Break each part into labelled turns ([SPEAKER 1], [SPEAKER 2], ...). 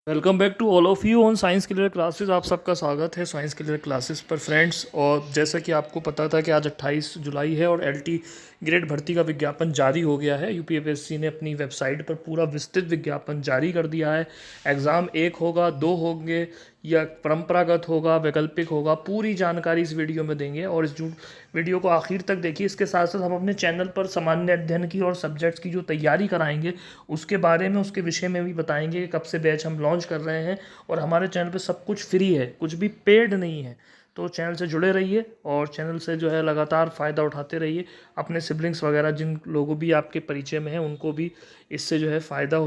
[SPEAKER 1] Welcome back to all of you on science clear classes. आप सबका स्वागत है साइंस क्लियर क्लासेस पर फ्रेंड्स। और जैसा कि आपको पता था कि आज 28 जुलाई है और एलटी ग्रेड भर्ती का विज्ञापन जारी हो गया है। यूपीएससी ने अपनी वेबसाइट पर पूरा विस्तृत विज्ञापन जारी कर दिया है। एग्ज़ाम एक होगा, दो होंगे, या परंपरागत होगा, वैकल्पिक होगा, पूरी जानकारी इस वीडियो में देंगे। और इस वीडियो को आखिर तक देखिए। इसके साथ साथ हम अपने चैनल पर सामान्य अध्ययन की और सब्जेक्ट्स की जो तैयारी कराएंगे उसके बारे में, उसके विषय में भी बताएंगे कि कब से बैच हम लॉन्च कर रहे हैं। और हमारे चैनल पे सब कुछ फ्री है, कुछ भी पेड नहीं है। तो चैनल से जुड़े रहिए और चैनल से जो है लगातार फ़ायदा उठाते रहिए। अपने सिबलिंग्स वगैरह जिन लोगों भी आपके परिचय में हैं उनको भी इससे जो है फ़ायदा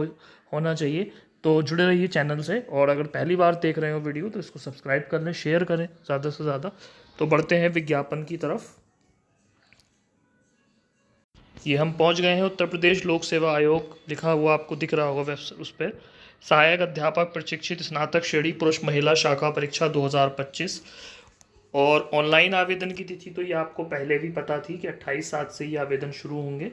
[SPEAKER 1] होना चाहिए। तो जुड़े रहिए चैनल से। और अगर पहली बार देख रहे हो वीडियो तो इसको सब्सक्राइब कर लें, शेयर करें ज़्यादा से ज़्यादा। तो बढ़ते हैं विज्ञापन की तरफ। ये हम पहुंच गए हैं। उत्तर प्रदेश लोक सेवा आयोग लिखा हुआ आपको दिख रहा होगा वेबसाइट, उस पर सहायक अध्यापक प्रशिक्षित स्नातक श्रेणी पुरुष महिला शाखा परीक्षा 2025। और ऑनलाइन आवेदन की तिथि तो ये आपको पहले भी पता थी कि 28/7 से ये आवेदन शुरू होंगे।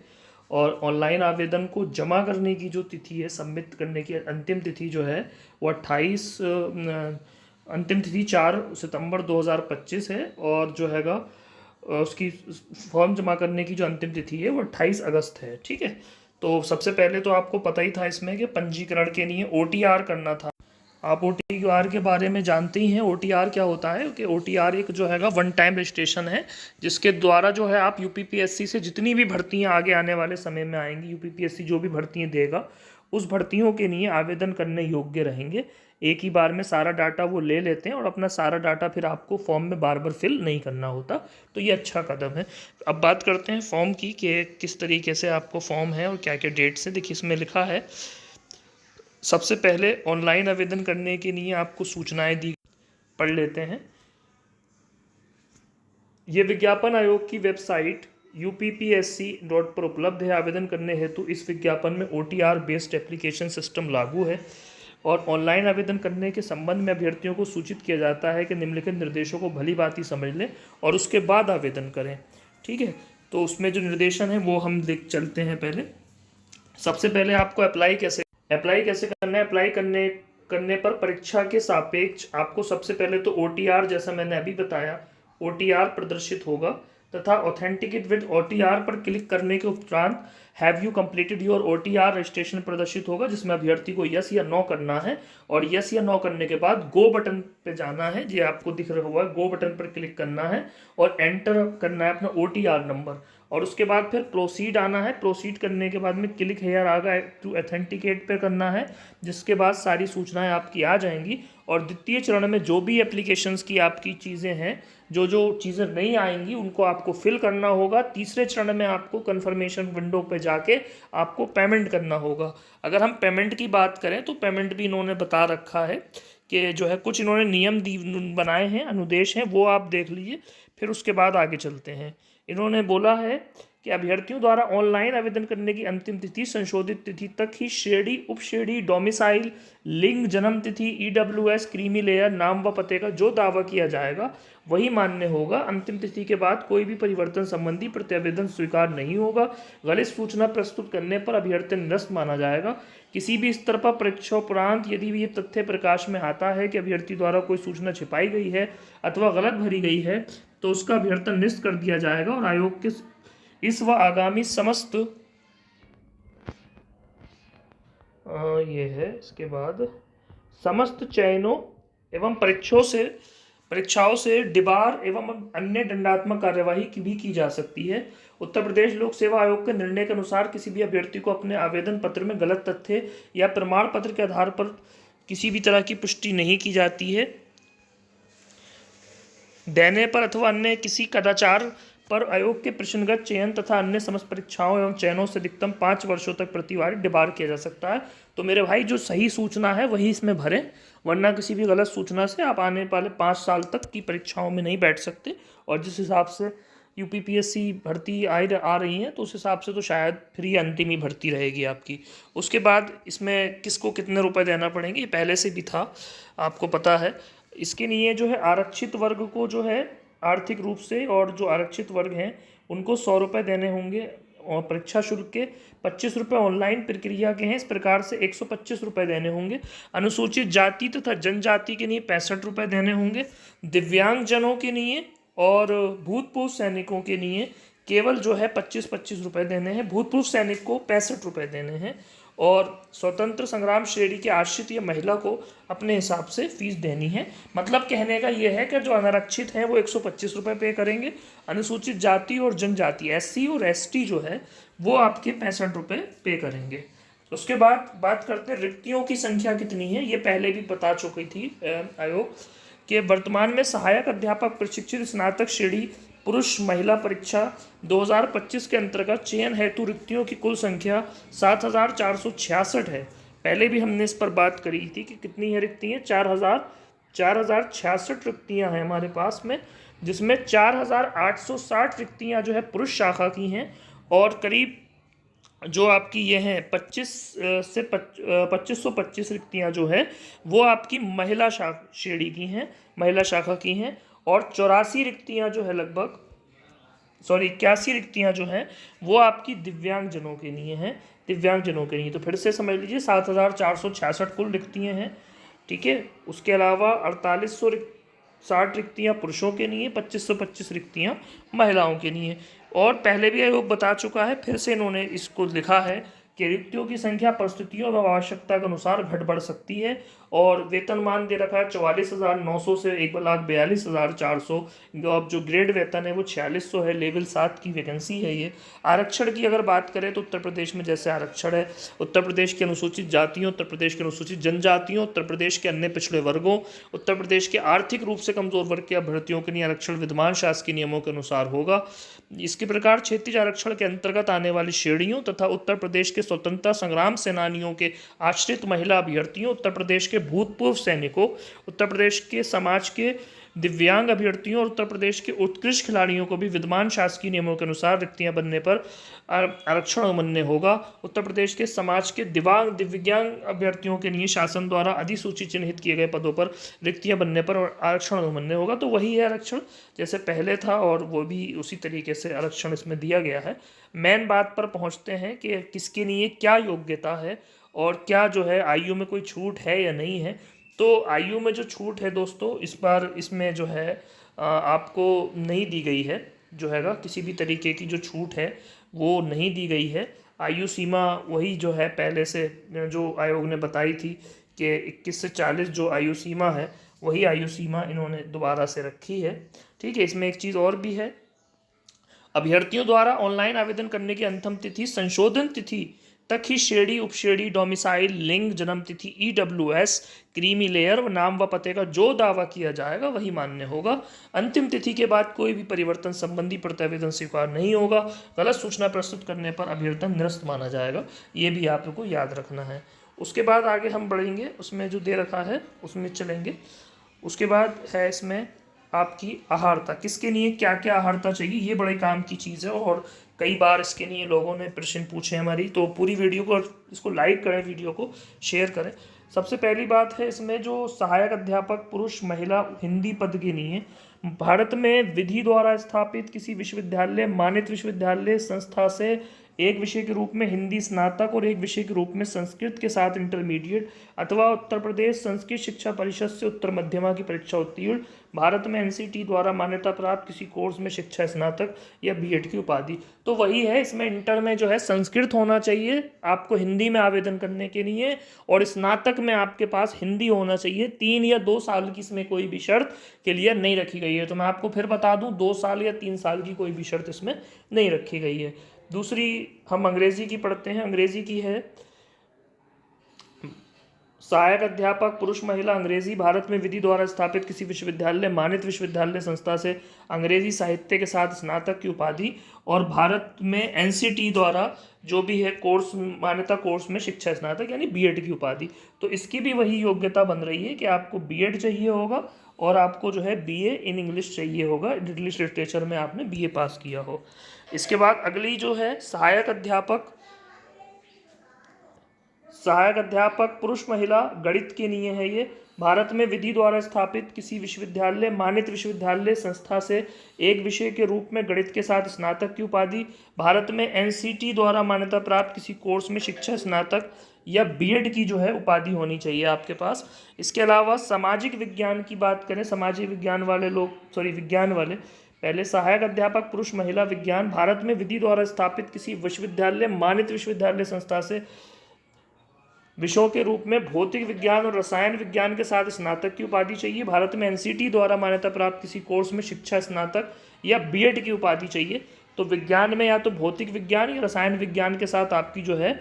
[SPEAKER 1] और ऑनलाइन आवेदन को जमा करने की जो तिथि है, सबमिट करने की अंतिम तिथि जो है वो 28 अंतिम तिथि 4 सितंबर 2025 है। और जो हैगा उसकी फॉर्म जमा करने की जो अंतिम तिथि है वो 28 अगस्त है। ठीक है। तो सबसे पहले तो आपको पता ही था इसमें कि पंजीकरण के लिए ओटीआर करना था। आप ओटीआर के बारे में जानते ही हैं। ओटीआर क्या होता है कि ओटीआर एक जो हैगा वन टाइम रजिस्ट्रेशन है, जिसके द्वारा जो है आप यूपीपीएससी से जितनी भी भर्तियां आगे आने वाले समय में आएंगी, यूपीपीएससी जो भी भर्तियां देगा उस भर्तियों के लिए आवेदन करने योग्य रहेंगे। एक ही बार में सारा डाटा वो ले लेते हैं और अपना सारा डाटा फिर आपको फॉर्म में बार बार फिल नहीं करना होता। तो ये अच्छा कदम है। अब बात करते हैं फॉर्म की कि किस तरीके से आपको फॉर्म है और क्या क्या डेट से। देखिए इसमें लिखा है, सबसे पहले ऑनलाइन आवेदन करने के लिए आपको सूचनाएं दी, पढ़ लेते हैं। ये विज्ञापन आयोग की वेबसाइट UPPSC पर उपलब्ध है। आवेदन करने हेतु इस विज्ञापन में OTR बेस्ड एप्लीकेशन सिस्टम लागू है। और ऑनलाइन आवेदन करने के संबंध में अभ्यर्थियों को सूचित किया जाता है कि निम्नलिखित निर्देशों को भली भांति समझ लें और उसके बाद आवेदन करें। ठीक है। तो उसमें जो निर्देशन है वो हम देख चलते हैं। पहले सबसे पहले आपको अप्लाई कैसे करना है। अप्लाई करने करने पर परीक्षा के सापेक्ष आपको सबसे पहले तो OTR, जैसा मैंने अभी बताया, OTR प्रदर्शित होगा तथा ऑथेंटिकेट विद OTR पर क्लिक करने के उपरांत have you completed your OTR registration प्रदर्शित होगा, जिसमें अभ्यर्थी को यस या नो करना है। और यस या नो करने के बाद गो बटन पे जाना है, ये आपको दिख रहा होगा, गो बटन पर क्लिक करना है और एंटर करना है अपना OTR नंबर। और उसके बाद फिर प्रोसीड आना है। प्रोसीड करने के बाद में क्लिक हेयर आगा टू ऑथेंटिकेट पे करना है, जिसके बाद सारी सूचनाएं आपकी आ जाएंगी। और द्वितीय चरण में जो भी एप्लीकेशंस की आपकी चीज़ें हैं, जो जो चीज़ें नहीं आएंगी उनको आपको फिल करना होगा। तीसरे चरण में आपको कंफर्मेशन विंडो पे जाके आपको पेमेंट करना होगा। अगर हम पेमेंट की बात करें तो पेमेंट भी इन्होंने बता रखा है कि जो है कुछ इन्होंने नियम बनाए हैं, अनुदेश हैं, वो आप देख लीजिए। फिर उसके बाद आगे चलते हैं। इन्होंने बोला है कि अभ्यर्थियों द्वारा ऑनलाइन आवेदन करने की अंतिम तिथि संशोधित तिथि तक ही श्रेणी, उपश्रेणी, डोमिसाइल, लिंग, जन्म तिथि, EWS, क्रीमी लेयर, नाम व पते का जो दावा किया जाएगा वही मान्य होगा। अंतिम तिथि के बाद कोई भी परिवर्तन संबंधी प्रत्यावेदन स्वीकार नहीं होगा। गलत सूचना प्रस्तुत करने पर अभ्यर्थी निरस्त माना जाएगा। किसी भी स्तर पर परीक्षा उपरांत यदि ये तथ्य प्रकाश में आता है कि अभ्यर्थी द्वारा कोई सूचना छिपाई गई है अथवा गलत भरी गई है तो उसका अभ्यर्थन निरस्त कर दिया जाएगा। और आयोग के इस व आगामी समस्त ये है, इसके बाद समस्त चयनों एवं परीक्षाओं से डिबार एवं अन्य दंडात्मक कार्यवाही की भी की जा सकती है। उत्तर प्रदेश लोक सेवा आयोग के निर्णय के अनुसार किसी भी अभ्यर्थी को अपने आवेदन पत्र में गलत तथ्य या प्रमाण पत्र के आधार पर किसी भी तरह की पुष्टि नहीं की जाती है देने पर अथवा अन्य किसी कदाचार पर आयोग के प्रश्नगत चयन तथा अन्य समस्त परीक्षाओं एवं चयनों से अधिकतम 5 वर्षों तक प्रतिवार डिबार किया जा सकता है। तो मेरे भाई जो सही सूचना है वही इसमें भरें, वरना किसी भी गलत सूचना से आप आने वाले 5 साल तक की परीक्षाओं में नहीं बैठ सकते। और जिस हिसाब से यूपीपीएससी भर्ती आ रही है तो उस हिसाब से तो शायद फिर ये अंतिम ही भर्ती रहेगी आपकी। उसके बाद इसमें किसको कितने रुपए देना पड़ेंगे ये पहले से भी था, आपको पता है। इसके लिए जो है आरक्षित वर्ग को जो है आर्थिक रूप से, और जो आरक्षित वर्ग हैं उनको 100 रुपये देने होंगे और परीक्षा शुल्क के 25 रुपये ऑनलाइन प्रक्रिया के हैं। इस प्रकार से 125 रुपये देने होंगे। अनुसूचित जाति तथा जनजाति के लिए 65 रुपये देने होंगे। दिव्यांगजनों के लिए और भूतपूर्व सैनिकों के लिए केवल जो है 25-25 रुपये देने हैं। भूतपूर्व सैनिक को 65 रुपये देने हैं और स्वतंत्र संग्राम श्रेणी के आश्रित या महिला को अपने हिसाब से फीस देनी है। मतलब कहने का ये है कि जो अनारक्षित हैं वो 125 रुपये पे करेंगे। अनुसूचित जाति और जनजाति SC और ST जो है वो आपके 65 रुपये पे करेंगे। उसके बाद बात करते हैं रिक्तियों की संख्या कितनी है। ये पहले भी बता चुकी थी आयोग कि वर्तमान में सहायक अध्यापक प्रशिक्षित स्नातक श्रेणी पुरुष महिला परीक्षा 2025 के अंतर्गत चयन हेतु रिक्तियों की कुल संख्या 7,466 है। पहले भी हमने इस पर बात करी थी कि कितनी है रिक्तियाँ, 4,066 रिक्तियाँ हैं हमारे पास में, जिसमें 4,860 रिक्तियाँ जो है पुरुष शाखा की हैं और करीब जो आपकी ये हैं 2525 रिक्तियाँ जो है वो आपकी महिला श्रेणी की हैं, महिला शाखा की हैं। और 84 रिक्तियाँ जो है 81 रिक्तियाँ जो हैं वो आपकी दिव्यांगजनों के लिए हैं, दिव्यांगजनों के लिए। तो फिर से समझ लीजिए 7,466 कुल रिक्तियाँ हैं, ठीक है। उसके अलावा 4860 रिक्तियाँ पुरुषों के लिए, 2525 रिक्तियाँ महिलाओं के लिए। और पहले भी आयोग बता चुका है, फिर से इन्होंने इसको लिखा है कि रिक्तियों की संख्या परिस्थितियों व आवश्यकता के अनुसार घट बढ़ सकती है। और वेतनमान दे रखा है 44,900 से 1,42,400। अब जो ग्रेड वेतन है वो 4600 है। लेवल 7 की वैकेंसी है ये। आरक्षण की अगर बात करें तो उत्तर प्रदेश में जैसे आरक्षण है, उत्तर प्रदेश के अनुसूचित जातियों, उत्तर प्रदेश के अनुसूचित जनजातियों, उत्तर प्रदेश के अन्य पिछड़े वर्गों, उत्तर प्रदेश के आर्थिक रूप से कमजोर वर्ग के अभ्यर्थियों के लिए आरक्षण विद्यमान शासकीय नियमों के अनुसार होगा। इसके प्रकार क्षेत्रीय आरक्षण के अंतर्गत आने वाली श्रेणियों तथा उत्तर प्रदेश के स्वतंत्रता संग्राम सेनानियों के आश्रित महिला अभ्यर्थियों, उत्तर प्रदेश के भूतपूर्व सैनिकों, उत्तर प्रदेश के समाज के दिव्यांग अभ्यर्थियों और उत्तर प्रदेश के उत्कृष्ट खिलाड़ियों को भी विद्यमान शासकीय नियमों के अनुसार रिक्तियां बनने पर आरक्षण अमान्य होगा। उत्तर प्रदेश के समाज के दिव्यांग अभ्यर्थियों के लिए शासन द्वारा अधिसूचित चिन्हित किए गए पदों पर रिक्तियां बनने पर आरक्षण अमान्य होगा। तो वही है आरक्षण जैसे पहले था और वो भी उसी तरीके से आरक्षण इसमें दिया गया है। मेन बात पर पहुंचते हैं कि किसके लिए क्या योग्यता है और क्या जो है आयु में कोई छूट है या नहीं है। तो आयु में जो छूट है दोस्तों इस बार इसमें जो है आपको नहीं दी गई है, जो हैगा किसी भी तरीके की जो छूट है वो नहीं दी गई है। आयु सीमा वही जो है पहले से जो आयोग ने बताई थी कि 21 से 40 जो आयु सीमा है वही आयु सीमा इन्होंने दोबारा से रखी है, ठीक है। इसमें एक चीज़ और भी है, अभ्यर्थियों द्वारा ऑनलाइन आवेदन करने की अंतिम तिथि संशोधन तिथि तक ही श्रेणी, उपश्रेणी, डोमिसाइल, लिंग, जन्म तिथि, EWS, क्रीमी लेयर व नाम व पते का जो दावा किया जाएगा वही मान्य होगा। अंतिम तिथि के बाद कोई भी परिवर्तन संबंधी प्रत्यावेदन स्वीकार नहीं होगा। गलत सूचना प्रस्तुत करने पर अभ्यर्थन निरस्त माना जाएगा। ये भी आपको याद रखना है। उसके बाद आगे हम बढ़ेंगे, उसमें जो दे रखा है उसमें चलेंगे। उसके बाद है इसमें आपकी आहारता, किसके लिए क्या क्या आहारता चाहिए, ये बड़े काम की चीज़ है और कई बार इसके लिए लोगों ने प्रश्न पूछे हमारी। तो पूरी वीडियो को इसको लाइक करें, वीडियो को शेयर करें। सबसे पहली बात है इसमें जो सहायक अध्यापक पुरुष महिला हिंदी पद के लिए भारत में विधि द्वारा स्थापित किसी विश्वविद्यालय, मान्यत विश्वविद्यालय संस्था से एक विषय के रूप में हिंदी स्नातक और एक विषय के रूप में संस्कृत के साथ इंटरमीडिएट अथवा उत्तर प्रदेश संस्कृत शिक्षा परिषद से उत्तर मध्यमा की परीक्षा उत्तीर्ण, भारत में NCT द्वारा मान्यता प्राप्त किसी कोर्स में शिक्षा स्नातक या B.Ed की उपाधि। तो वही है, इसमें इंटर में जो है संस्कृत होना चाहिए आपको हिंदी में आवेदन करने के लिए और स्नातक में आपके पास हिंदी होना चाहिए। 3 या 2 साल की इसमें कोई भी शर्त क्लियर नहीं रखी गई है। तो मैं आपको फिर बता दूं 2 साल या 3 साल की कोई भी शर्त इसमें नहीं रखी गई है। दूसरी हम अंग्रेजी की पढ़ते हैं। अंग्रेजी की है सहायक अध्यापक पुरुष महिला अंग्रेजी भारत में विधि द्वारा स्थापित किसी विश्वविद्यालय, मान्यत विश्वविद्यालय संस्था से अंग्रेजी साहित्य के साथ स्नातक की उपाधि और भारत में NCT द्वारा जो भी है कोर्स, मान्यता कोर्स में शिक्षा स्नातक यानी B.Ed की उपाधि। तो इसकी भी वही योग्यता बन रही है कि आपको B.Ed चाहिए होगा और आपको जो है BA इन इंग्लिश चाहिए होगा, इंग्लिश लिटरेचर में आपने BA पास किया हो। इसके बाद अगली जो है सहायक सहायक अध्यापक पुरुष महिला गणित के लिए है ये। भारत में विधि द्वारा स्थापित किसी विश्वविद्यालय मान्यत विश्वविद्यालय संस्था से एक विषय के रूप में गणित के साथ स्नातक की उपाधि। भारत में एनसीटी द्वारा मान्यता प्राप्त किसी कोर्स में शिक्षा स्नातक या बीएड की जो है उपाधि होनी चाहिए आपके पास। इसके अलावा सामाजिक विज्ञान की बात करें, सामाजिक विज्ञान वाले लोग विज्ञान वाले पहले सहायक अध्यापक पुरुष महिला विज्ञान, भारत में विधि द्वारा स्थापित किसी विश्वविद्यालय मान्यत विश्वविद्यालय संस्था से विषयों के रूप में भौतिक विज्ञान और रसायन विज्ञान के साथ स्नातक की उपाधि चाहिए। भारत में एनसीटी द्वारा मान्यता प्राप्त किसी कोर्स में शिक्षा स्नातक या बीएड की उपाधि चाहिए। तो विज्ञान में या तो भौतिक विज्ञान या रसायन विज्ञान के साथ आपकी जो है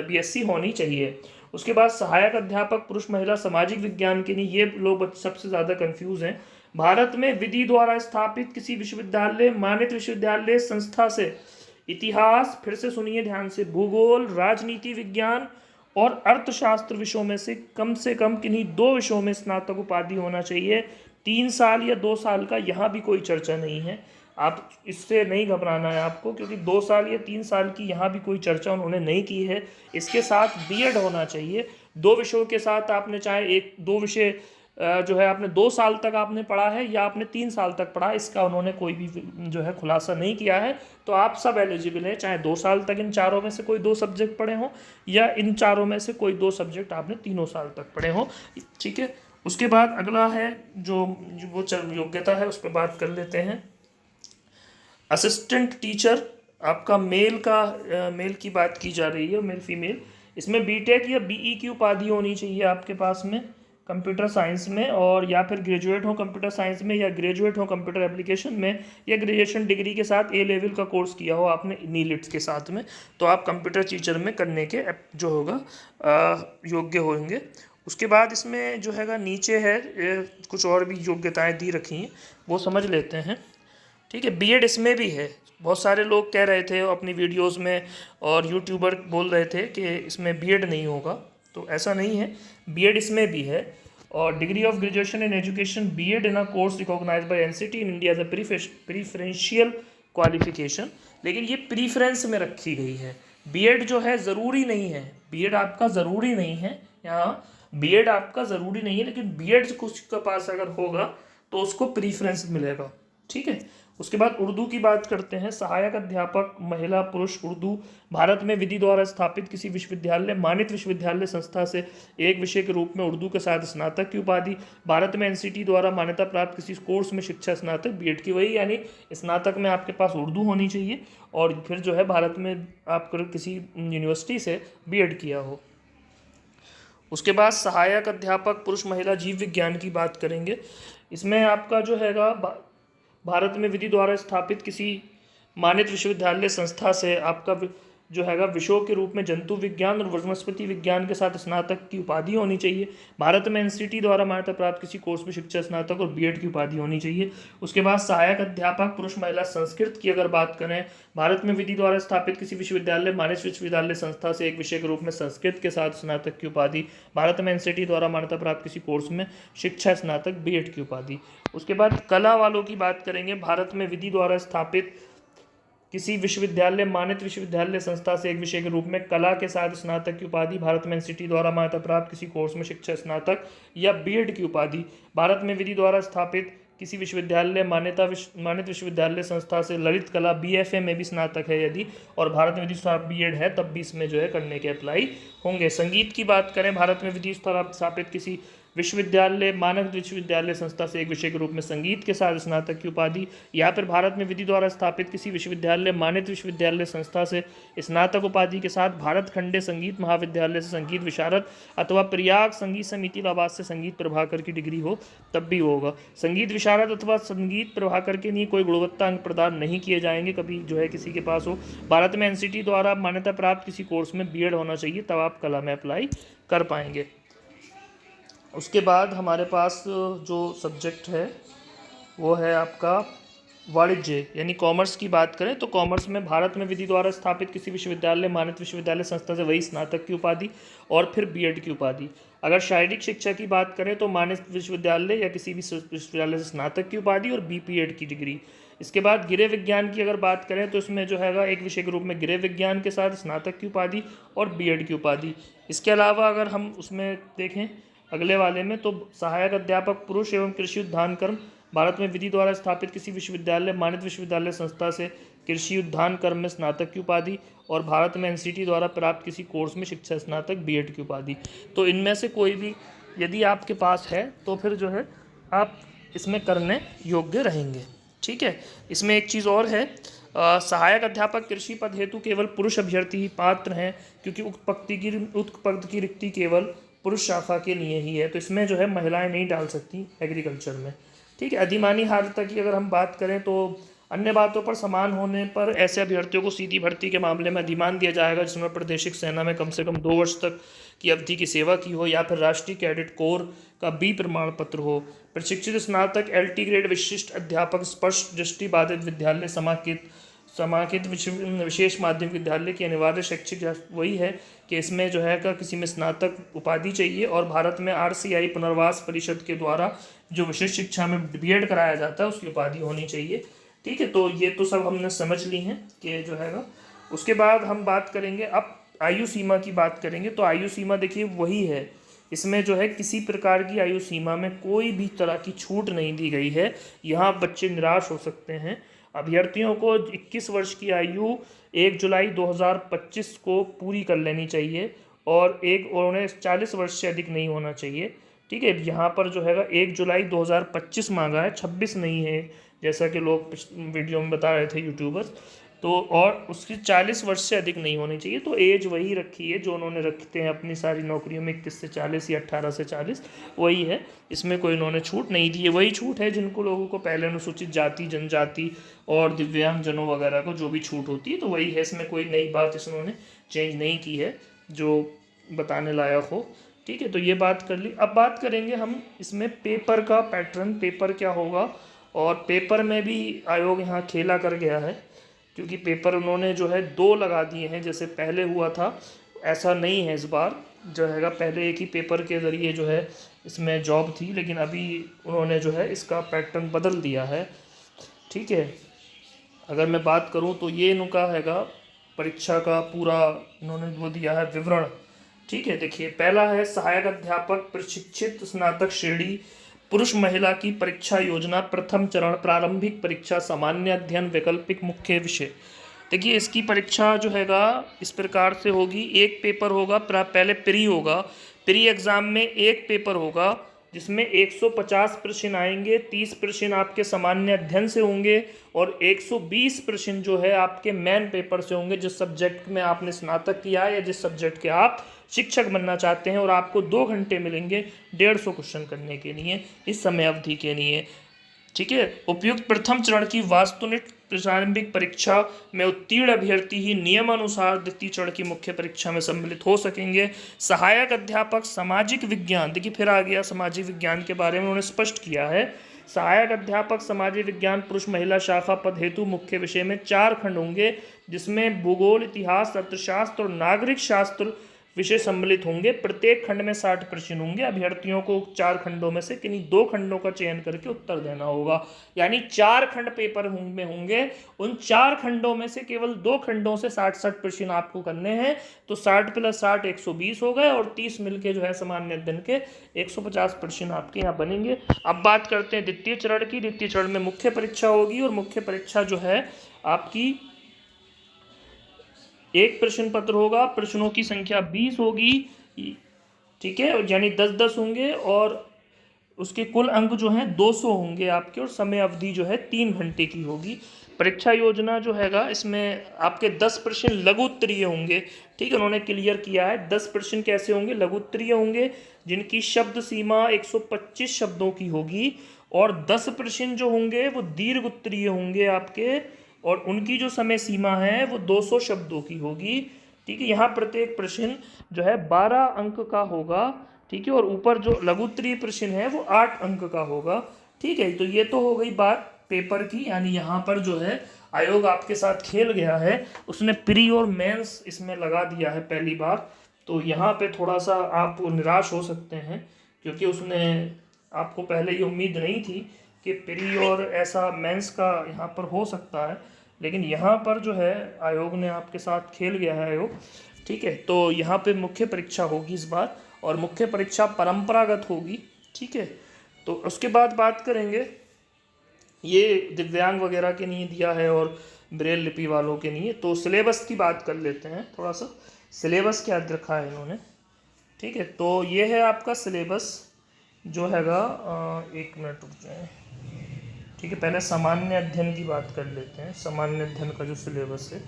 [SPEAKER 1] बीएससी होनी चाहिए। उसके बाद सहायक अध्यापक पुरुष महिला सामाजिक विज्ञान के लिए ये लोग सबसे ज़्यादा कंफ्यूज हैं। भारत में विधि द्वारा स्थापित किसी विश्वविद्यालय मान्यत विश्वविद्यालय संस्था से इतिहास, फिर से सुनिए ध्यान से, भूगोल, राजनीति विज्ञान और अर्थशास्त्र विषयों में से कम किन्हीं 2 विषयों में स्नातक उपाधि होना चाहिए। 3 साल या 2 साल का यहाँ भी कोई चर्चा नहीं है, आप इससे नहीं घबराना है आपको, क्योंकि 2 साल या 3 साल की यहाँ भी कोई चर्चा उन्होंने नहीं की है। इसके साथ बीएड होना चाहिए। 2 विषयों के साथ आपने चाहे 1-2 विषय जो है आपने 2 साल तक आपने पढ़ा है या आपने 3 साल तक पढ़ा, इसका उन्होंने कोई भी जो है खुलासा नहीं किया है। तो आप सब एलिजिबल हैं, चाहे 2 साल तक इन चारों में से कोई 2 सब्जेक्ट पढ़े हों या इन चारों में से कोई 2 सब्जेक्ट आपने 3 साल तक पढ़े हों, ठीक है। उसके बाद अगला है जो वो योग्यता है, उस पर बात कर लेते हैं। असिस्टेंट टीचर आपका मेल की बात की जा रही है, मेल फीमेल। इसमें बीटेक या बीई की उपाधि होनी चाहिए आपके पास में कंप्यूटर साइंस में, और या फिर ग्रेजुएट हो कंप्यूटर साइंस में या ग्रेजुएट हो कंप्यूटर एप्लीकेशन में, या ग्रेजुएशन डिग्री के साथ ए लेवल का कोर्स किया हो आपने नीलिट्स के साथ में, तो आप कंप्यूटर टीचर में करने के जो होगा योग्य होंगे। उसके बाद इसमें जो हैगा नीचे है कुछ और भी योग्यताएं दी रखी हैं, वो समझ लेते हैं, ठीक है। बीएड इसमें भी है। बहुत सारे लोग कह रहे थे अपनी वीडियोस में और यूट्यूबर बोल रहे थे कि इसमें बीएड नहीं होगा, तो ऐसा नहीं है, बीएड इसमें भी है। और degree of graduation in education BEd in a course recognised by NCT in India as a preferential qualification, लेकिन ये प्रीफरेंस में रखी गई है। बीएड जो है ज़रूरी नहीं है, बीएड आपका ज़रूरी नहीं है, यहाँ बीएड आपका ज़रूरी नहीं है, लेकिन बीएड कुछ के पास अगर होगा तो उसको प्रीफरेंस मिलेगा, ठीक है। उसके बाद उर्दू की बात करते हैं। सहायक अध्यापक महिला पुरुष उर्दू, भारत में विधि द्वारा स्थापित किसी विश्वविद्यालय मान्यत विश्वविद्यालय संस्था से एक विषय के रूप में उर्दू के साथ स्नातक की उपाधि। भारत में एनसीटी द्वारा मान्यता प्राप्त किसी कोर्स में शिक्षा स्नातक बीएड की, वही यानी स्नातक में आपके पास उर्दू होनी चाहिए, और फिर जो है भारत में आप किसी यूनिवर्सिटी से बीएड किया हो। उसके बाद सहायक अध्यापक पुरुष महिला जीव विज्ञान की बात करेंगे। इसमें आपका जो हैगा भारत में विधि द्वारा स्थापित किसी मान्यत विश्वविद्यालय संस्था से आपका जो हैगा विषयों के रूप में जंतु विज्ञान और वनस्पति विज्ञान के साथ स्नातक की उपाधि होनी चाहिए। भारत में एनसीटी द्वारा मान्यता प्राप्त किसी कोर्स में शिक्षा स्नातक और बीएड की उपाधि होनी चाहिए। उसके बाद सहायक अध्यापक पुरुष महिला संस्कृत की अगर बात करें, भारत में विधि द्वारा स्थापित किसी विश्वविद्यालय मान्यत विश्वविद्यालय संस्था से एक विषय के रूप में संस्कृत के साथ स्नातक की उपाधि। भारत में एनसीटी द्वारा मान्यता प्राप्त किसी कोर्स में शिक्षा स्नातक बीएड की उपाधि। उसके बाद कला वालों की बात करेंगे। भारत में विधि द्वारा स्थापित किसी विश्वविद्यालय मान्यत विश्वविद्यालय संस्था से एक विषय के रूप में कला के साथ स्नातक की उपाधि। भारत में एनसीटी द्वारा मान्यता प्राप्त किसी कोर्स में शिक्षा स्नातक या बीएड की उपाधि। भारत में विधि द्वारा स्थापित किसी विश्वविद्यालय मान्यत विश्वविद्यालय संस्था से ललित कला बीएफए में भी स्नातक है यदि, और भारत में विधि द्वारा बीएड है तब भी इसमें जो है करने के अप्लाई होंगे। संगीत की बात करें, भारत में विधि द्वारा स्थापित किसी विश्वविद्यालय मानक विश्वविद्यालय संस्था से एक विषय के रूप में संगीत के साथ स्नातक की उपाधि, या फिर भारत में विधि द्वारा स्थापित किसी विश्वविद्यालय मान्यत विश्वविद्यालय संस्था से स्नातक उपाधि के साथ भारत खंडे संगीत महाविद्यालय से संगीत विशारद अथवा प्रयाग संगीत समिति इलाहाबाद से संगीत प्रभाकर की डिग्री हो तब भी होगा। संगीत विशारद अथवा संगीत प्रभाकर के लिए कोई गुणवत्ता अंक प्रदान नहीं किए जाएंगे कभी जो है किसी के पास हो। भारत में एनसीटी द्वारा मान्यता प्राप्त किसी कोर्स में बीएड होना चाहिए, तब आप कला में अप्लाई कर पाएंगे। उसके बाद हमारे पास जो सब्जेक्ट है वो है आपका वाणिज्य यानी कॉमर्स की बात करें तो कॉमर्स में भारत में विधि द्वारा स्थापित किसी विश्वविद्यालय मान्यत विश्वविद्यालय संस्था से वही स्नातक की उपाधि और फिर बीएड की उपाधि। अगर शारीरिक शिक्षा की बात करें तो मान्यत विश्वविद्यालय या किसी भी विश्वविद्यालय से स्नातक की उपाधि और बीपीएड की डिग्री। इसके बाद गृह विज्ञान की अगर बात करें तो इसमें जो हैगा एक विषय के रूप में गृह विज्ञान के साथ स्नातक की उपाधि और बीएड की उपाधि। इसके अलावा अगर हम उसमें देखें अगले वाले में, तो सहायक अध्यापक पुरुष एवं कृषि उद्यान कर्म, भारत में विधि द्वारा स्थापित किसी विश्वविद्यालय मानित विश्वविद्यालय संस्था से कृषि उद्यान कर्म में स्नातक की उपाधि, और भारत में एनसीटी द्वारा प्राप्त किसी कोर्स में शिक्षा स्नातक बीएड की उपाधि। तो इनमें से कोई भी यदि आपके पास है तो फिर जो है आप इसमें करने योग्य रहेंगे। ठीक है, इसमें एक चीज़ और है, सहायक अध्यापक कृषि पद हेतु केवल पुरुष अभ्यर्थी ही पात्र हैं, क्योंकि उक्त पद की रिक्ति केवल पुरुष शाखा के लिए ही है, तो इसमें जो है महिलाएं नहीं डाल सकती एग्रीकल्चर में। ठीक है, अधिमानी हार्दता की अगर हम बात करें तो अन्य बातों पर समान होने पर ऐसे अभ्यर्थियों को सीधी भर्ती के मामले में अधिमान दिया जाएगा जिसमें प्रादेशिक सेना में कम से कम 2 वर्ष तक की अवधि की सेवा की हो, या फिर राष्ट्रीय कैडेट कोर का बी प्रमाण पत्र हो। प्रशिक्षित स्नातक एलटी ग्रेड विशिष्ट अध्यापक स्पष्ट दृष्टि बाधित विद्यालय समाकित विशेष माध्यमिक विद्यालय की अनिवार्य शैक्षिक वही है कि इसमें जो है का किसी में स्नातक उपाधि चाहिए, और भारत में आरसीआई पुनर्वास परिषद के द्वारा जो विशेष शिक्षा में बीएड कराया जाता है उसकी उपाधि होनी चाहिए। ठीक है, तो ये तो सब हमने समझ ली हैं कि जो हैगा। उसके बाद हम बात करेंगे, अब आयु सीमा की बात करेंगे। तो आयु सीमा देखिए वही है, इसमें जो है किसी प्रकार की आयु सीमा में कोई भी तरह की छूट नहीं दी गई है। यहाँ बच्चे निराश हो सकते हैं। अभ्यर्थियों को 21 वर्ष की आयु 1 जुलाई 2025 को पूरी कर लेनी चाहिए, और उन्हें 40 वर्ष से अधिक नहीं होना चाहिए। ठीक है, यहाँ पर जो हैगा 1 जुलाई 2025 मांगा है, 26 नहीं है जैसा कि लोग वीडियो में बता रहे थे यूट्यूबर्स। तो और उसकी 40 वर्ष से अधिक नहीं होनी चाहिए, तो एज वही रखी है जो उन्होंने रखते हैं अपनी सारी नौकरियों में, 21 से 40 या 18 से 40 वही है। इसमें कोई इन्होंने छूट नहीं दी है, वही छूट है जिनको लोगों को पहले अनुसूचित जाति जनजाति और दिव्यांगजनों वगैरह को जो भी छूट होती है तो वही है। इसमें कोई नई बात इन्होंने चेंज नहीं की है जो बताने लायक हो। ठीक है, तो ये बात कर ली। अब बात करेंगे हम इसमें पेपर का पैटर्न, पेपर क्या होगा, और पेपर में भी आयोग यहाँ खेला कर गया है, क्योंकि पेपर उन्होंने जो है 2 लगा दिए हैं, जैसे पहले हुआ था ऐसा नहीं है इस बार जो हैगा। पहले एक ही पेपर के ज़रिए जो है इसमें जॉब थी, लेकिन अभी उन्होंने जो है इसका पैटर्न बदल दिया है। ठीक है, अगर मैं बात करूं तो ये इनका हैगा परीक्षा का पूरा इन्होंने वो दिया है विवरण। ठीक है, देखिए पहला है सहायक अध्यापक प्रशिक्षित स्नातक श्रेणी पुरुष महिला की परीक्षा योजना, प्रथम चरण प्रारंभिक परीक्षा, सामान्य अध्ययन, वैकल्पिक, मुख्य विषय। देखिए इसकी परीक्षा जो हैगा इस प्रकार से होगी, एक पेपर होगा, पहले प्री होगा, प्री एग्ज़ाम में एक पेपर होगा जिसमें 150 प्रश्न आएंगे, 30 प्रश्न आपके सामान्य अध्ययन से होंगे और 120 प्रश्न जो है आपके मेन पेपर से होंगे, जिस सब्जेक्ट में आपने स्नातक किया है या जिस सब्जेक्ट के आप शिक्षक बनना चाहते हैं, और आपको 2 घंटे मिलेंगे 150 क्वेश्चन करने के लिए इस समय अवधि के लिए। ठीक है, उपयुक्त प्रथम चरण की वास्तुनिक प्रारंभिक परीक्षा में उत्तीर्ण अभ्यर्थी ही नियमानुसार द्वितीय चरण की मुख्य परीक्षा में सम्मिलित हो सकेंगे। सहायक अध्यापक सामाजिक विज्ञान, देखिए फिर आ गया सामाजिक विज्ञान के बारे में उन्होंने स्पष्ट किया है। सहायक अध्यापक सामाजिक विज्ञान पुरुष महिला शाखा पद हेतु मुख्य विषय में 4 खंड होंगे, जिसमें भूगोल, इतिहास, अर्थशास्त्र और नागरिक शास्त्र विषय सम्मिलित होंगे। प्रत्येक खंड में 60 प्रश्न होंगे। अभ्यर्थियों को 4 खंडों में से किन्हीं 2 खंडों का चयन करके उत्तर देना होगा, यानी 4 खंड पेपर में होंगे। उन 4 खंडों में से केवल 2 खंडों से 60 प्रश्न आपको करने हैं, तो 60 + 60 120 हो गए, और 30 मिलके जो है सामान्य अध्ययन के 150 प्रश्न आपके यहाँ बनेंगे। अब बात करते हैं द्वितीय चरण की। द्वितीय चरण में मुख्य परीक्षा होगी, और मुख्य परीक्षा जो है आपकी एक प्रश्न पत्र होगा, प्रश्नों की संख्या 20 होगी। ठीक है, यानी 10-10 होंगे, और उसके कुल अंक जो हैं 200 होंगे आपके, और समय अवधि जो है 3 घंटे की होगी। परीक्षा योजना जो हैगा इसमें आपके 10 प्रश्न लघु उत्तरीय होंगे। ठीक है, उन्होंने क्लियर किया है 10 प्रश्न कैसे होंगे, लघु उत्तरीय होंगे, जिनकी शब्द सीमा 125 शब्दों की होगी, और 10 प्रश्न जो होंगे वो दीर्घ उत्तरीय होंगे आपके, और उनकी जो समय सीमा है वो 200 शब्दों की होगी। ठीक है, यहाँ प्रत्येक प्रश्न जो है 12 अंक का होगा। ठीक है, और ऊपर जो लघु उत्तरीय प्रश्न है वो 8 अंक का होगा। ठीक है, तो ये तो हो गई बात पेपर की, यानी यहाँ पर जो है आयोग आपके साथ खेल गया है, उसने प्री और मेंस इसमें लगा दिया है पहली बार। तो यहाँ पे थोड़ा सा आप निराश हो सकते हैं, क्योंकि उसने आपको पहले ये उम्मीद नहीं थी कि प्री और ऐसा मेंस का यहाँ पर हो सकता है, लेकिन यहाँ पर जो है आयोग ने आपके साथ खेल गया है आयोग। ठीक है, तो यहाँ पे मुख्य परीक्षा होगी इस बार, और मुख्य परीक्षा परंपरागत होगी। ठीक है, तो उसके बाद बात करेंगे, ये दिव्यांग वगैरह के लिए दिया है और ब्रेल लिपि वालों के लिए। तो सिलेबस की बात कर लेते हैं थोड़ा सा, सिलेबस क्या रखा है इन्होंने। ठीक है, तो ये है आपका सिलेबस जो हैगा, एक मिनट रुक जाए। ठीक है, पहले सामान्य अध्ययन की बात कर लेते हैं। सामान्य अध्ययन का जो सिलेबस है,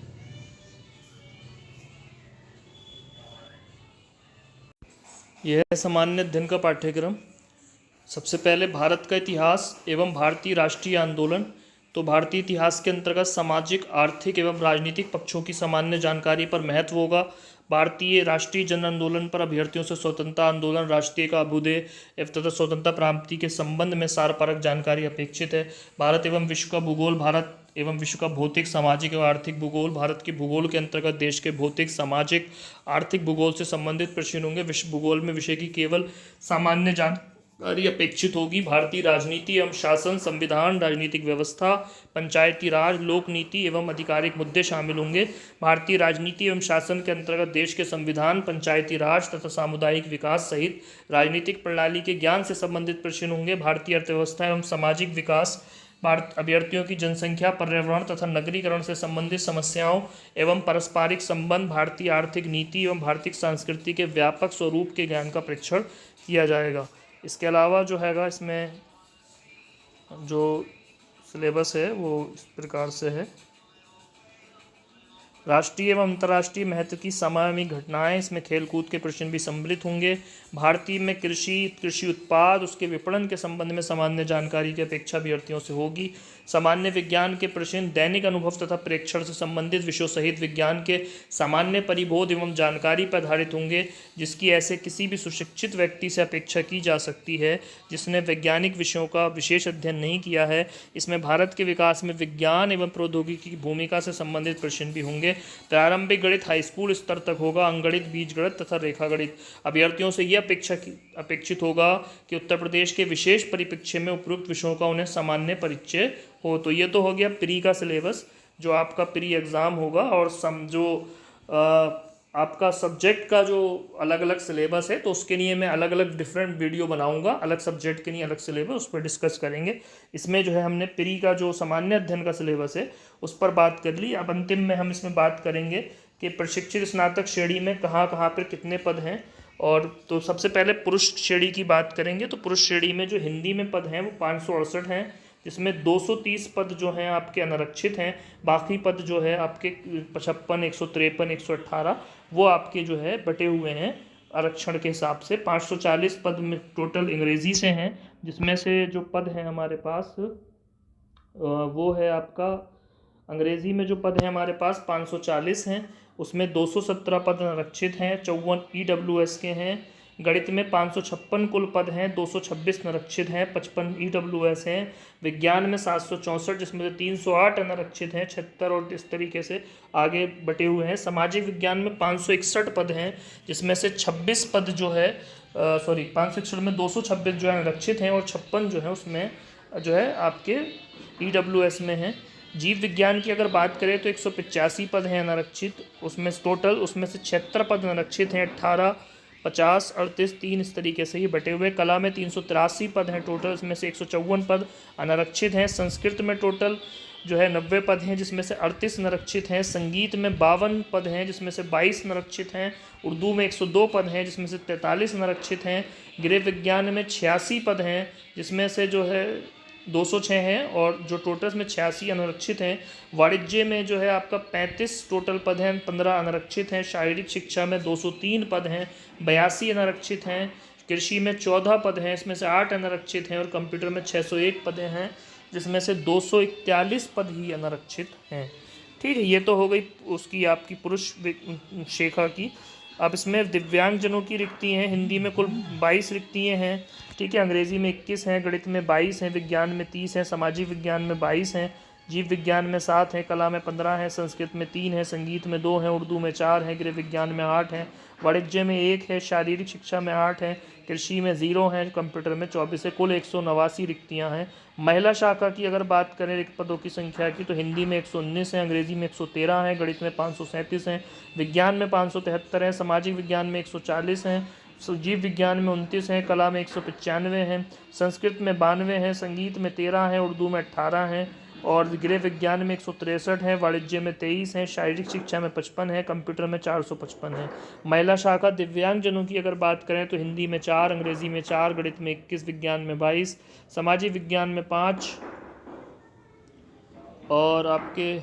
[SPEAKER 1] यह है सामान्य अध्ययन का पाठ्यक्रम। सबसे पहले भारत का इतिहास एवं भारतीय राष्ट्रीय आंदोलन। तो भारतीय इतिहास के अंतर्गत सामाजिक, आर्थिक एवं राजनीतिक पक्षों की सामान्य जानकारी पर महत्व होगा। भारतीय राष्ट्रीय जन आंदोलन पर अभ्यर्थियों से स्वतंत्रता आंदोलन, राष्ट्रीय का अभ्युदय तथा स्वतंत्रता प्राप्ति के संबंध में सारपरक जानकारी अपेक्षित है। भारत एवं विश्व का भूगोल, भारत एवं विश्व का भौतिक, सामाजिक एवं आर्थिक भूगोल। भारत के भूगोल के अंतर्गत देश के भौतिक, सामाजिक, आर्थिक भूगोल से संबंधित प्रश्न होंगे। विश्व भूगोल में विषय की केवल सामान्य जानकारी अपेक्षित होगी। भारतीय राजनीति एवं शासन, संविधान, राजनीतिक व्यवस्था, पंचायती राज, लोक नीति एवं आधिकारिक मुद्दे शामिल होंगे। भारतीय राजनीति एवं शासन के अंतर्गत देश के संविधान, पंचायती राज तथा सामुदायिक विकास सहित राजनीतिक प्रणाली के ज्ञान से संबंधित प्रश्न होंगे। भारतीय अर्थव्यवस्था एवं सामाजिक विकास, भारत अभ्यर्थियों की जनसंख्या, पर्यावरण तथा नगरीकरण से संबंधित समस्याओं एवं पारस्परिक संबंध, भारतीय आर्थिक नीति एवं भारतीय संस्कृति के व्यापक स्वरूप के ज्ञान का परीक्षण किया जाएगा। इसके अलावा जो हैगा, इसमें जो सिलेबस है वो इस प्रकार से है। राष्ट्रीय एवं अंतर्राष्ट्रीय महत्व की समसामयिक घटनाएं, इसमें खेलकूद के प्रश्न भी सम्मिलित होंगे। भारतीय में कृषि उत्पाद, उसके विपणन के संबंध में सामान्य जानकारी की अपेक्षा अभ्यर्थियों से होगी। सामान्य विज्ञान के प्रश्न दैनिक अनुभव तथा प्रेक्षण से संबंधित विषयों सहित विज्ञान के सामान्य परिबोध एवं जानकारी पर आधारित होंगे, जिसकी ऐसे किसी भी सुशिक्षित व्यक्ति से अपेक्षा की जा सकती है जिसने वैज्ञानिक विषयों का विशेष अध्ययन नहीं किया है। इसमें भारत के विकास में विज्ञान एवं प्रौद्योगिकी की भूमिका से संबंधित प्रश्न भी होंगे। प्रारंभिक गणित हाई स्कूल स्तर तक होगा। अंकगणित, बीजगणित तथा रेखागणित। अभ्यर्थियों से यह अपेक्षित होगा कि उत्तर प्रदेश के विशेष परिप्रेक्ष्य में उपयुक्त विषयों का उन्हें सामान्य परिचय हो। तो ये तो हो गया प्री का सिलेबस, जो आपका प्री एग्ज़ाम होगा। और आपका सब्जेक्ट का जो अलग अलग सिलेबस है, तो उसके लिए मैं अलग अलग डिफरेंट वीडियो बनाऊंगा, अलग सब्जेक्ट के लिए अलग सिलेबस, उस पर डिस्कस करेंगे। इसमें जो है हमने प्री का जो सामान्य अध्ययन का सिलेबस है उस पर बात कर ली। अब अंतिम में हम इसमें बात करेंगे कि प्रशिक्षित स्नातक श्रेणी में कहाँ कहाँ पर कितने पद हैं। और तो सबसे पहले पुरुष श्रेणी की बात करेंगे। तो पुरुष श्रेणी में जो हिंदी में पद हैं वो 568 हैं, जिसमें 230 पद जो हैं आपके अनारक्षित हैं। बाकी पद जो है आपके 55, 153, 118 वो आपके जो है बटे हुए हैं आरक्षण के हिसाब से। 540 पद में टोटल अंग्रेज़ी से हैं, जिसमें से जो पद हैं हमारे पास वो है आपका, अंग्रेज़ी में जो पद हैं हमारे पास 540 हैं, उसमें 217 पद आरक्षित हैं, 54 EWS के हैं। गणित में 556 कुल पद हैं, 226 आरक्षित हैं, 55 EWS हैं। विज्ञान में 764, जिसमें से 308 अनारक्षित हैं, 76 और इस तरीके से आगे बटे हुए हैं। सामाजिक विज्ञान में 561 पद हैं, जिसमें से 26 पद जो है 561 में 226 जो है आरक्षित हैं, और 56 जो है उसमें जो है आपके EWS में हैं। जीव विज्ञान की अगर बात करें तो 185 पद हैं अनारक्षित, उसमें टोटल उसमें से 76 पद अनारक्षित हैं, 18, 50, 38, 3 इस तरीके से ही बटे हुए। कला में 383 पद हैं टोटल, इसमें से 154 पद अनारक्षित हैं। संस्कृत में टोटल जो है 90 पद हैं, जिसमें से 38 आरक्षित हैं। संगीत में 52 पद हैं, जिसमें से 22 आरक्षित हैं। उर्दू में 102 पद हैं, जिसमें से 43 आरक्षित हैं। गृह विज्ञान में 86 पद हैं, जिसमें से जो है 206 हैं, और जो टोटल में 86 अनारक्षित हैं। वाणिज्य में जो है आपका 35 टोटल पद हैं, 15 अनारक्षित हैं। शारीरिक शिक्षा में 203 पद हैं, 82 अनारक्षित हैं। कृषि में 14 पद हैं, इसमें से 8 अनारक्षित हैं। और कंप्यूटर में 601 पद हैं, जिसमें से 241 पद ही अनारक्षित हैं। ठीक है, ये तो हो गई उसकी आपकी पुरुष शाखा की। अब इसमें दिव्यांगजनों की रिक्ति हैं। हिंदी में कुल 22 रिक्तियाँ हैं। ठीक है, अंग्रेज़ी में 21 हैं, गणित में 22 हैं, विज्ञान में 30 हैं, सामाजिक विज्ञान में 22 हैं, जीव विज्ञान में 7 हैं, कला में 15 हैं, संस्कृत में 3 हैं, संगीत में 2 हैं, उर्दू में 4 हैं, गृह विज्ञान में 8 हैं, वाणिज्य में 1 है, शारीरिक शिक्षा में 8 हैं, कृषि में 0 हैं, कंप्यूटर में 24 है। कुल 189 रिक्तियां हैं। महिला शाखा की अगर बात करें रिक्त पदों की संख्या की, तो हिंदी में 119 है, अंग्रेजी में 113 है, गणित में 537 हैं, विज्ञान में 573 हैं, सामाजिक विज्ञान में 140 हैं, जीव विज्ञान में 29 हैं, कला में 195 हैं, संस्कृत में 92 हैं, संगीत में 13 हैं, उर्दू में 18 हैं, और गृह विज्ञान में 163 हैं, वाणिज्य में 23 हैं, शारीरिक शिक्षा में 55 है, कंप्यूटर में 455 है। महिला शाखा दिव्यांगजनों की अगर बात करें तो हिंदी में 4, अंग्रेजी में 4, गणित में 21, विज्ञान में 22, सामाजिक विज्ञान में 5, और आपके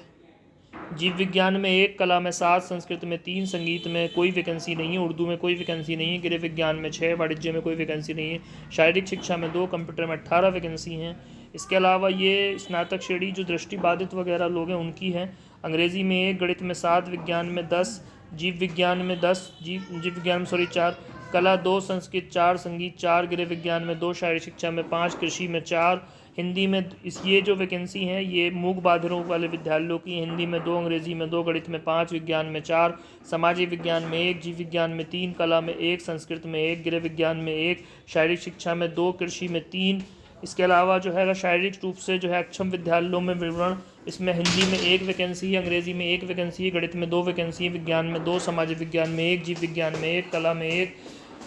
[SPEAKER 1] जीव विज्ञान में 1, कला में 7, संस्कृत में 3, संगीत में कोई वैकेंसी नहीं है, उर्दू में कोई वैकेंसी नहीं है, गृह विज्ञान में 6, वाणिज्य में कोई वैकेंसी नहीं है, शारीरिक शिक्षा में 2, कंप्यूटर में 18 वैकेंसी हैं। इसके अलावा ये स्नातक श्रेणी जो दृष्टिबाधित वगैरह लोग हैं उनकी हैं। अंग्रेजी में 1, गणित में 7, विज्ञान में 10, जीव विज्ञान में 10, जीव विज्ञान में 4, कला 2, संस्कृत 4, संगीत 4, गृह विज्ञान में 2, शारीरिक शिक्षा में 5, कृषि में 4, हिंदी में ये जो वैकेंसी हैं ये मूक बधिरों वाले विद्यालयों की, हिंदी में 2, अंग्रेजी में 2, गणित में 5, विज्ञान में 4, सामाजिक विज्ञान में 1, जीव विज्ञान में 3, कला में 1, संस्कृत में 1, गृह विज्ञान में 1, शारीरिक शिक्षा में 2, कृषि में 3। इसके अलावा जो है शारीरिक रूप से जो है अक्षम विद्यालयों में विवरण, इसमें हिंदी में 1 वैकेंसी है, अंग्रेजी में 1 वैकेंसी है, गणित में 2 वैकेंसी है, विज्ञान में 2, सामाजिक विज्ञान में 1, जीव विज्ञान में 1, कला में 1,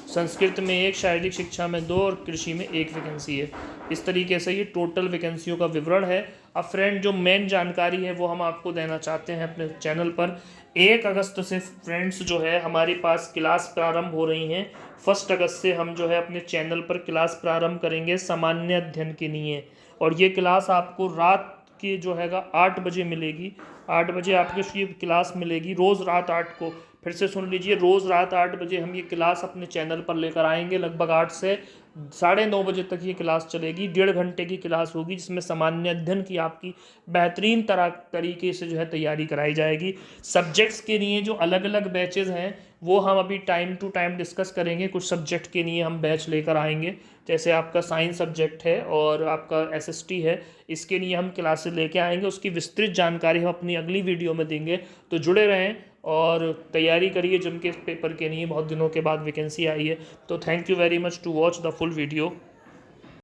[SPEAKER 1] संस्कृत में 1, शारीरिक शिक्षा में 2 और कृषि में 1 वैकेंसी है। इस तरीके से ये टोटल वैकेंसियों का विवरण है। अब फ्रेंड जो मेन जानकारी है वो हम आपको देना चाहते हैं अपने चैनल पर। 1 अगस्त से फ्रेंड्स जो है हमारे पास क्लास प्रारंभ हो रही हैं। 1 अगस्त से हम जो है अपने चैनल पर क्लास प्रारंभ करेंगे सामान्य अध्ययन के लिए, और ये क्लास आपको रात के जो है 8 बजे मिलेगी। 8 बजे आपको ये क्लास मिलेगी रोज़ रात 8 को। फिर से सुन लीजिए, रोज़ रात 8 बजे हम ये क्लास अपने चैनल पर लेकर आएंगे। लगभग 8 से 9:30 बजे तक ये क्लास चलेगी। 1.5 घंटे की क्लास होगी जिसमें सामान्य अध्ययन की आपकी बेहतरीन तरीके से जो है तैयारी कराई जाएगी। सब्जेक्ट्स के लिए जो अलग अलग बैचेज़ हैं वो हम अभी टाइम टू टाइम डिस्कस करेंगे। कुछ सब्जेक्ट के लिए हम बैच लेकर आएंगे, जैसे आपका साइंस सब्जेक्ट है और आपका एसएसटी है, इसके लिए हम क्लासेस लेके आएंगे। उसकी विस्तृत जानकारी हम अपनी अगली वीडियो में देंगे, तो जुड़े रहें और तैयारी करिए जम के इस पेपर के लिए। बहुत दिनों के बाद वैकेंसी आई है। तो thank you very much to watch the full video.